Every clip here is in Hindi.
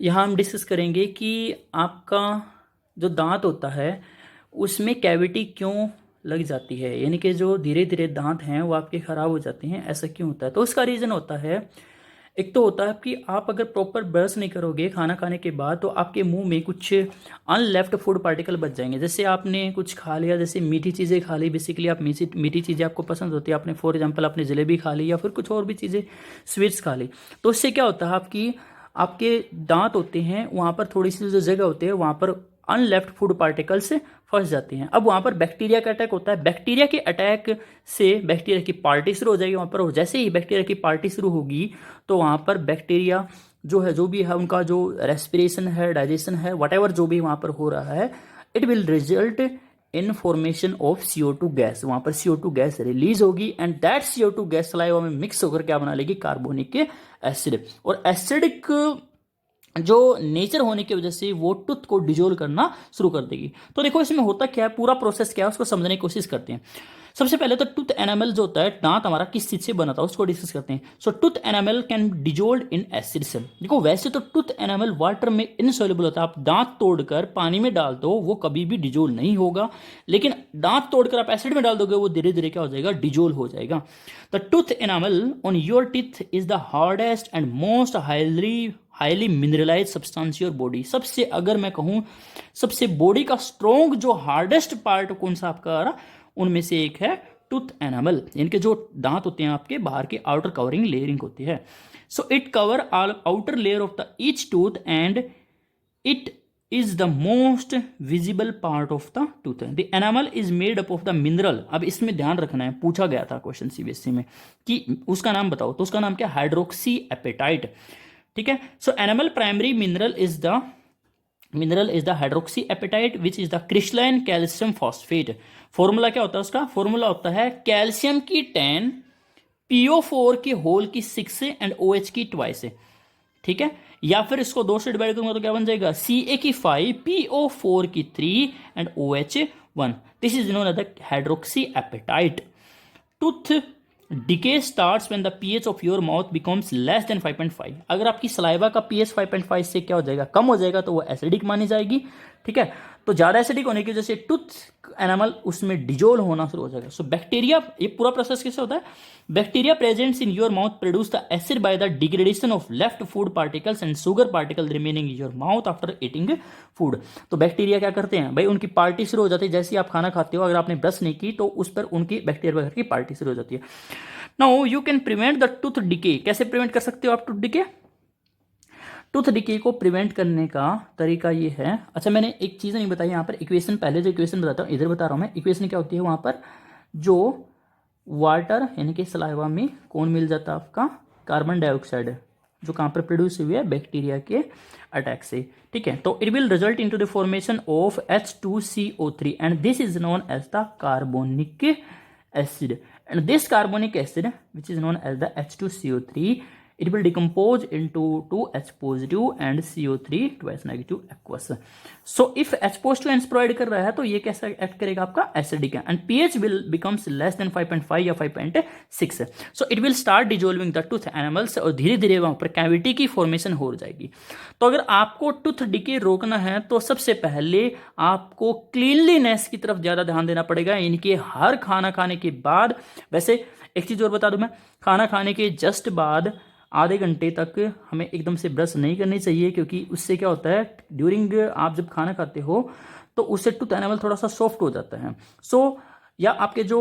यहाँ हम डिस्कस करेंगे कि आपका जो दांत होता है उसमें कैविटी क्यों लग जाती है, यानी कि जो धीरे धीरे दांत हैं वो आपके ख़राब हो जाते हैं, ऐसा क्यों होता है। तो उसका रीज़न होता है, एक तो होता है कि आप अगर प्रॉपर ब्रश नहीं करोगे खाना खाने के बाद तो आपके मुंह में कुछ अनलेफ्ट फूड पार्टिकल बच जाएंगे। जैसे आपने कुछ खा लिया, जैसे मीठी चीज़ें खा ली, बेसिकली आप मीठी चीज़ें आपको पसंद होती है, आपने फॉर एग्जांपल आपने जलेबी खा ली या फिर कुछ और भी चीज़ें स्वीट्स खा ली, तो इससे क्या होता है आपकी आपके दांत होते हैं वहाँ पर थोड़ी सी जो जगह होती है वहाँ पर अनलेफ्ट फूड पार्टिकल्स फंस जाते हैं। अब वहाँ पर बैक्टीरिया का अटैक होता है, बैक्टीरिया के अटैक से बैक्टीरिया की पार्टी शुरू हो जाएगी वहाँ पर, और जैसे ही बैक्टीरिया की पार्टी शुरू होगी तो वहाँ पर बैक्टीरिया जो है, जो भी है उनका जो रेस्पिरेशन है, डाइजेशन है, वट जो भी वहाँ पर हो रहा है, it will result in formation of CO2 gas. वहाँ पर CO2 गैस रिलीज होगी and that CO2 gas saliva में मिक्स होकर क्या बना लेगी, कार्बोनिक एसिड। और एसिडिक जो नेचर होने की वजह से वो टूथ को डिजोल्व करना शुरू कर देगी। तो देखो इसमें होता क्या है, पूरा प्रोसेस क्या है उसको समझने की कोशिश करते हैं। सबसे पहले तो टूथ एनामल जो होता है, दांत हमारा किस चीज से बना था उसको डिस्कस करते हैं। So tooth enamel can dissolve in acid cell. देखो वैसे तो टूथ एनामल वाटर में इनसॉल्युबल होता है, आप दांत तोड़कर पानी में डाल दो वो कभी भी डिजोल्व नहीं होगा, लेकिन दांत तोड़कर आप एसिड में डाल दोगे वो धीरे धीरे क्या हो जाएगा, डिजोल्व हो जाएगा। The tooth enamel on your teeth is the hardest and most highly mineralise substance your body. सबसे अगर मैं कहूँ सबसे बॉडी का स्ट्रॉन्ग जो हार्डेस्ट पार्ट कौन सा आपका आ रहा, उनमें से एक है टूथ एनामल। इनके जो दांत होते हैं आपके बाहर के आउटर कवरिंग लेयरिंग होती है। So it cover all outer layer of the each tooth and it is the most visible part of the tooth. The enamel is made up of the mineral. अब इसमें ध्यान रखना है, पूछा गया था क्वेश्चन CBSE में कि उसका नाम बताओ, तो उसका नाम क्या, हाइड्रोक्सी एपेटाइट। ठीक है। So enamel primary mineral is the hydroxyapatite which is the crystalline calcium phosphate. Formula क्या होता है उसका, फॉर्मूला होता है कैल्शियम की 10, PO4 की होल की 6 एंड OH की 2। ठीक है, या फिर इसको 2 से डिवाइड करूंगा तो क्या बन जाएगा, Ca की 5, PO4 की 3 and OH1। This is known as the hydroxyapatite. Tooth decay starts when the pH of your mouth becomes less than 5.5। अगर आपकी सलाइवा का pH 5.5 से क्या हो जाएगा, कम हो जाएगा, तो वो एसिडिक मानी जाएगी। ठीक है, तो ज़्यादा एसिडिक होने की वजह से टूथ एनामल उसमें डिजोल्व होना शुरू हो जाएगा। सो बैक्टीरिया, ये पूरा प्रोसेस कैसे होता है, bacteria presents in your mouth produce the acid by the degradation of left food particles and sugar particle remaining in your mouth after eating food. तो बैक्टीरिया क्या करते हैं भाई, उनकी पार्टी शुरू हो जाती है जैसे ही आप खाना खाते हो, अगर आपने ब्रश नहीं की तो उस पर उनकी बैक्टीरिया वगैरह की पार्टी शुरू हो जाती है। Now you can prevent the tooth decay. कैसे प्रिवेंट कर सकते हो आप टूथ डिके, टूथ डिके को प्रिवेंट करने का तरीका ये है। अच्छा मैंने एक चीज़ नहीं बताई यहाँ पर, इक्वेशन, पहले जो इक्वेशन बताता हूँ इधर बता रहा हूँ मैं। इक्वेशन क्या होती है, वहाँ पर जो वाटर यानी कि सलाइवा में कौन मिल जाता है आपका, कार्बन डाइऑक्साइड, जो कहाँ पर प्रोड्यूस हुई है, बैक्टीरिया के अटैक से। ठीक है, तो it will result into the formation of H2CO3 and this is known as the carbonic acid, and this carbonic acid which is known as the H2CO3, it will decompose into 2H positive and CO3 twice negative aqueous. So if H positive provide कर रहा है तो ये कैसा एक्ट करेगा आपका, एसिडिक है, and pH will becomes less than 5.5 या 5.6. So it will start dissolving the tooth enamels और धीरे धीरे वहाँ पर कैविटी की फॉर्मेशन हो जाएगी। तो अगर आपको टूथ डिके रोकना है तो सबसे पहले आपको क्लीनलीनेस की तरफ ज़्यादा ध्यान देना पड़ेगा, यानी कि हर खाना खाने के बाद, वैसे एक चीज़ और बता दूं मैं, खाना खाने के जस्ट बाद आधे घंटे तक हमें एकदम से ब्रश नहीं करनी चाहिए, क्योंकि उससे क्या होता है, ड्यूरिंग आप जब खाना खाते हो तो उससे टूथ एनामल थोड़ा सा सॉफ्ट हो जाता है। सो या आपके जो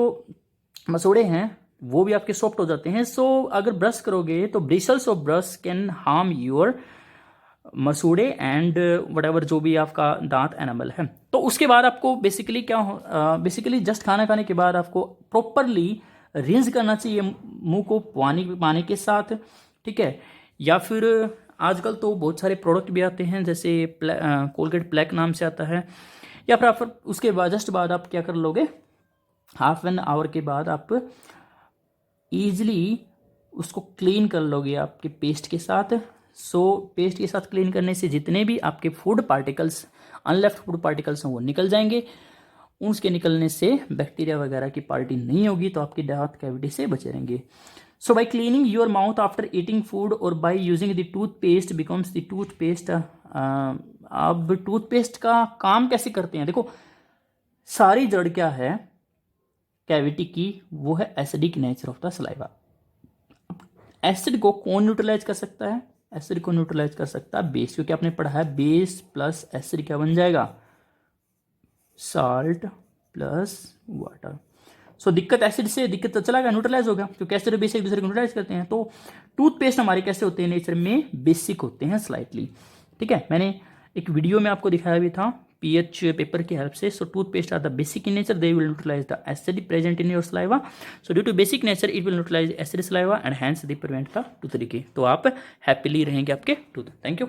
मसूड़े हैं वो भी आपके सॉफ्ट हो जाते हैं। सो अगर ब्रश करोगे तो bristles of brush can harm your मसूड़े एंड वट जो भी आपका दांत एनामल है। तो उसके बाद आपको बेसिकली क्या हो, बेसिकली जस्ट खाना खाने के बाद आपको प्रॉपरली रिंस करना चाहिए मुंह को पानी के साथ। ठीक है, या फिर आजकल तो बहुत सारे प्रोडक्ट भी आते हैं, जैसे कोलगेट प्लैक नाम से आता है, या फिर आप उसके बाद जस्ट बाद आप क्या कर लोगे, हाफ एन आवर के बाद आप ईजिली उसको क्लीन कर लोगे आपके पेस्ट के साथ। सो पेस्ट के साथ क्लीन करने से जितने भी आपके फूड पार्टिकल्स, अनलेफ्ट फूड पार्टिकल्स हैं वो निकल जाएंगे। उसके निकलने से बैक्टीरिया वगैरह की पार्टी नहीं होगी, तो आपकी दांत कैविटी से बचे रहेंगे। So by cleaning your mouth after eating food or by using the toothpaste becomes the toothpaste. अब टूथपेस्ट का काम कैसे करते हैं? देखो, सारी जड़ क्या है कैविटी की, वो है acidic nature of the saliva. Acid को कौन न्यूट्रलाइज कर सकता है? एसिड को न्यूट्रलाइज कर सकता है बेस, क्योंकि आपने पढ़ा है बेस प्लस एसिड क्या बन जाएगा? Salt plus water. सो दिक्कत एसिड से, दिक्कत तो चला गया, न्यूट्रलाइज हो गया, क्योंकि एसिड और बेस एक दूसरे को न्यूट्रलाइज करते हैं। तो टूथपेस्ट हमारे कैसे होते हैं नेचर में? बेसिक होते हैं स्लाइटली। ठीक है, मैंने एक वीडियो में आपको दिखाया भी था पीएच पेपर की हेल्प से। So toothpaste are the basic in nature, they will neutralise the acid present in your saliva. So due to basic nature it will neutralise acid saliva and hence they prevent the tooth decay. तो आप हैप्पीली रहेंगे आपके टूथ। Thank you.